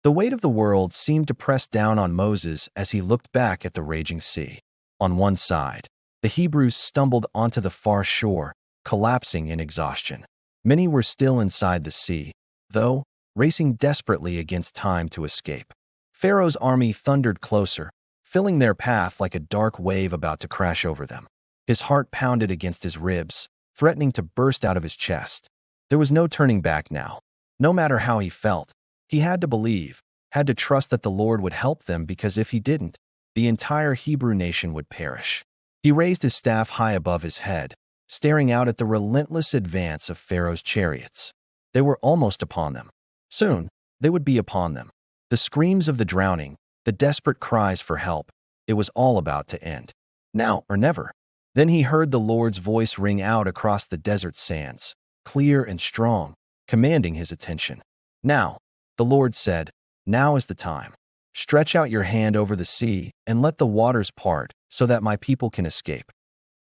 The weight of the world seemed to press down on Moses as he looked back at the raging sea. On one side, the Hebrews stumbled onto the far shore, collapsing in exhaustion. Many were still inside the sea, though, racing desperately against time to escape. Pharaoh's army thundered closer, filling their path like a dark wave about to crash over them. His heart pounded against his ribs, threatening to burst out of his chest. There was no turning back now. No matter how he felt, he had to believe, had to trust that the Lord would help them, because if he didn't, the entire Hebrew nation would perish. He raised his staff high above his head, staring out at the relentless advance of Pharaoh's chariots. They were almost upon them. Soon, they would be upon them. The screams of the drowning, the desperate cries for help, it was all about to end. Now or never. Then he heard the Lord's voice ring out across the desert sands, clear and strong, commanding his attention. Now, the Lord said, now is the time. Stretch out your hand over the sea and let the waters part so that my people can escape.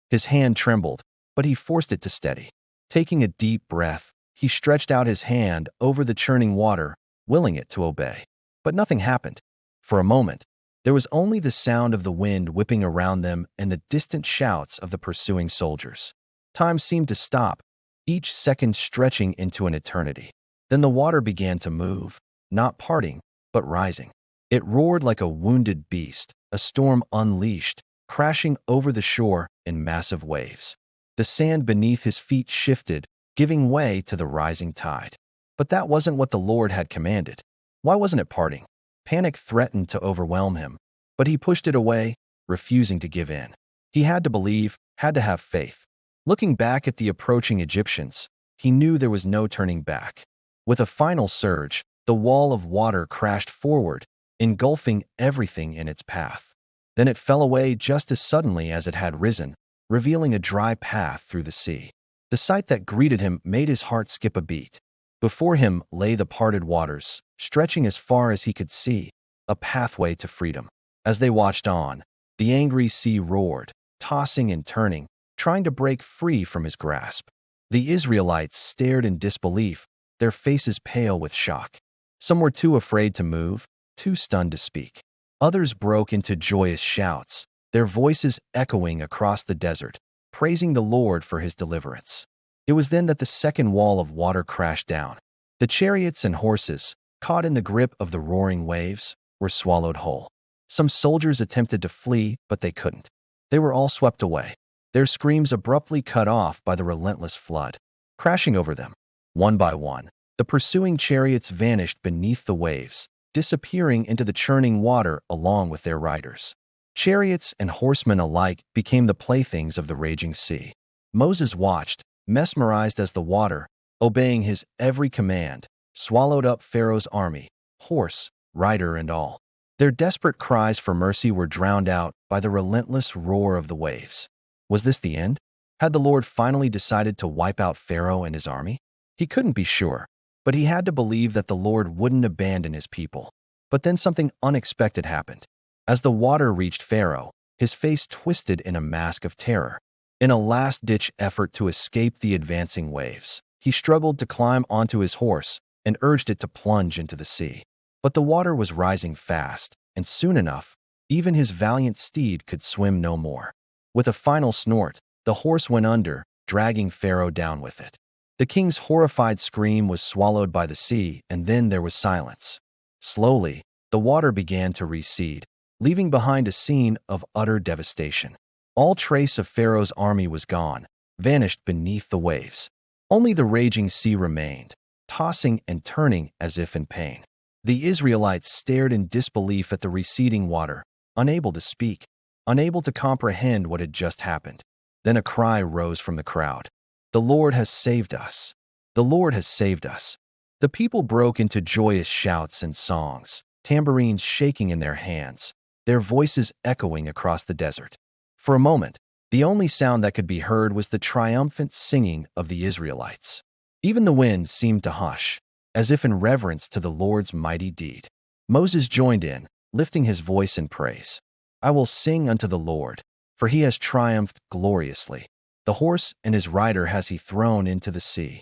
His hand trembled, but he forced it to steady. Taking a deep breath, he stretched out his hand over the churning water, willing it to obey. But nothing happened. For a moment, there was only the sound of the wind whipping around them and the distant shouts of the pursuing soldiers. Time seemed to stop, each second stretching into an eternity. Then the water began to move, not parting, but rising. It roared like a wounded beast, a storm unleashed, crashing over the shore in massive waves. The sand beneath his feet shifted, giving way to the rising tide. But that wasn't what the Lord had commanded. Why wasn't it parting? Panic threatened to overwhelm him, but he pushed it away, refusing to give in. He had to believe, had to have faith. Looking back at the approaching Egyptians, he knew there was no turning back. With a final surge, the wall of water crashed forward, engulfing everything in its path. Then it fell away just as suddenly as it had risen, revealing a dry path through the sea. The sight that greeted him made his heart skip a beat. Before him lay the parted waters, stretching as far as he could see, a pathway to freedom. As they watched on, the angry sea roared, tossing and turning, trying to break free from his grasp. The Israelites stared in disbelief, their faces pale with shock. Some were too afraid to move, too stunned to speak. Others broke into joyous shouts, their voices echoing across the desert, praising the Lord for his deliverance. It was then that the second wall of water crashed down. The chariots and horses, caught in the grip of the roaring waves, were swallowed whole. Some soldiers attempted to flee, but they couldn't. They were all swept away, their screams abruptly cut off by the relentless flood. Crashing over them, one by one, the pursuing chariots vanished beneath the waves, disappearing into the churning water along with their riders. Chariots and horsemen alike became the playthings of the raging sea. Moses watched, mesmerized as the water, obeying his every command, swallowed up Pharaoh's army, horse, rider, and all. Their desperate cries for mercy were drowned out by the relentless roar of the waves. Was this the end? Had the Lord finally decided to wipe out Pharaoh and his army? He couldn't be sure, but he had to believe that the Lord wouldn't abandon his people. But then something unexpected happened. As the water reached Pharaoh, his face twisted in a mask of terror. In a last-ditch effort to escape the advancing waves, he struggled to climb onto his horse and urged it to plunge into the sea. But the water was rising fast, and soon enough, even his valiant steed could swim no more. With a final snort, the horse went under, dragging Pharaoh down with it. The king's horrified scream was swallowed by the sea, and then there was silence. Slowly, the water began to recede, leaving behind a scene of utter devastation. All trace of Pharaoh's army was gone, vanished beneath the waves. Only the raging sea remained, tossing and turning as if in pain. The Israelites stared in disbelief at the receding water, unable to speak, unable to comprehend what had just happened. Then a cry rose from the crowd. "The Lord has saved us! The Lord has saved us!" The people broke into joyous shouts and songs, tambourines shaking in their hands, their voices echoing across the desert. For a moment, the only sound that could be heard was the triumphant singing of the Israelites. Even the wind seemed to hush, as if in reverence to the Lord's mighty deed. Moses joined in, lifting his voice in praise. "I will sing unto the Lord, for he has triumphed gloriously. The horse and his rider has he thrown into the sea."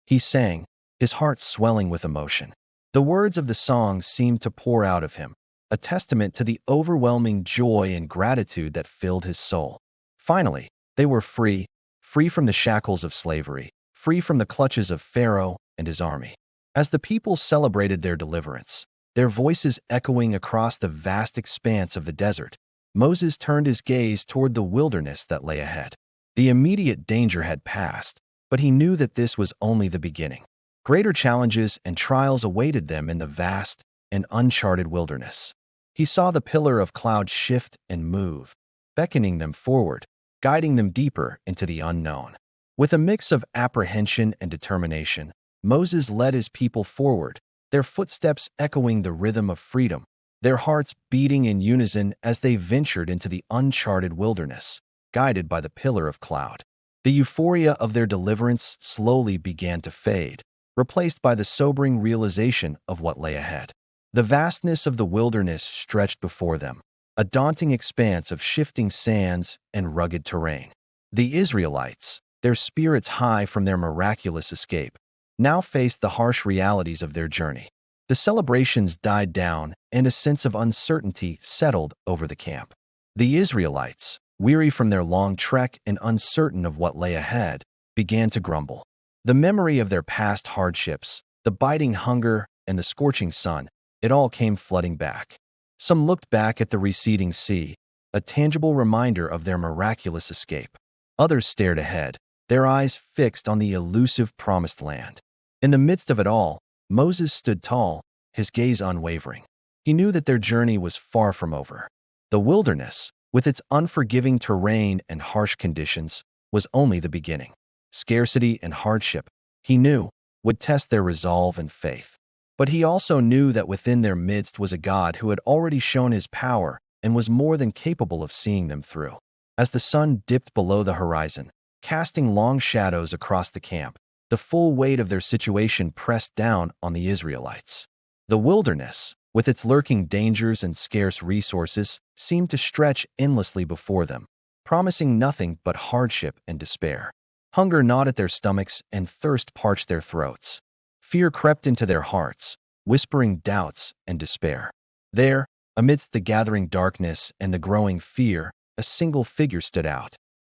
He sang, his heart swelling with emotion. The words of the song seemed to pour out of him, a testament to the overwhelming joy and gratitude that filled his soul. Finally, they were free, free from the shackles of slavery, free from the clutches of Pharaoh and his army. As the people celebrated their deliverance, their voices echoing across the vast expanse of the desert, Moses turned his gaze toward the wilderness that lay ahead. The immediate danger had passed, but he knew that this was only the beginning. Greater challenges and trials awaited them in the vast and uncharted wilderness. He saw the pillar of cloud shift and move, beckoning them forward, guiding them deeper into the unknown. With a mix of apprehension and determination, Moses led his people forward, their footsteps echoing the rhythm of freedom, their hearts beating in unison as they ventured into the uncharted wilderness, guided by the pillar of cloud. The euphoria of their deliverance slowly began to fade, replaced by the sobering realization of what lay ahead. The vastness of the wilderness stretched before them, a daunting expanse of shifting sands and rugged terrain. The Israelites, their spirits high from their miraculous escape, now faced the harsh realities of their journey. The celebrations died down, and a sense of uncertainty settled over the camp. The Israelites, weary from their long trek and uncertain of what lay ahead, began to grumble. The memory of their past hardships, the biting hunger, and the scorching sun, it all came flooding back. Some looked back at the receding sea, a tangible reminder of their miraculous escape. Others stared ahead, their eyes fixed on the elusive promised land. In the midst of it all, Moses stood tall, his gaze unwavering. He knew that their journey was far from over. The wilderness, with its unforgiving terrain and harsh conditions, was only the beginning. Scarcity and hardship, he knew, would test their resolve and faith. But he also knew that within their midst was a God who had already shown his power and was more than capable of seeing them through. As the sun dipped below the horizon, casting long shadows across the camp, the full weight of their situation pressed down on the Israelites. The wilderness, with its lurking dangers and scarce resources, seemed to stretch endlessly before them, promising nothing but hardship and despair. Hunger gnawed at their stomachs and thirst parched their throats. Fear crept into their hearts, whispering doubts and despair. There, amidst the gathering darkness and the growing fear, a single figure stood out.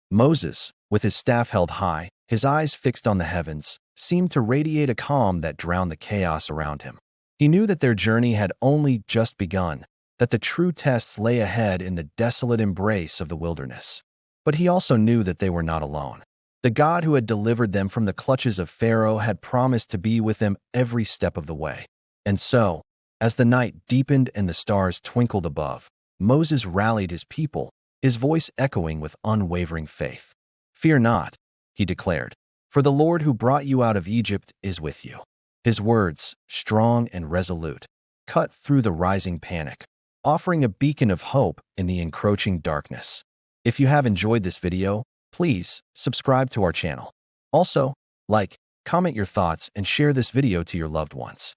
Moses, with his staff held high, his eyes fixed on the heavens, seemed to radiate a calm that drowned the chaos around him. He knew that their journey had only just begun, that the true tests lay ahead in the desolate embrace of the wilderness. But he also knew that they were not alone. The God who had delivered them from the clutches of Pharaoh had promised to be with them every step of the way. And so, as the night deepened and the stars twinkled above, Moses rallied his people, his voice echoing with unwavering faith. "Fear not," he declared, "for the Lord who brought you out of Egypt is with you." His words, strong and resolute, cut through the rising panic, offering a beacon of hope in the encroaching darkness. If you have enjoyed this video, please subscribe to our channel. Also, like, comment your thoughts, and share this video to your loved ones.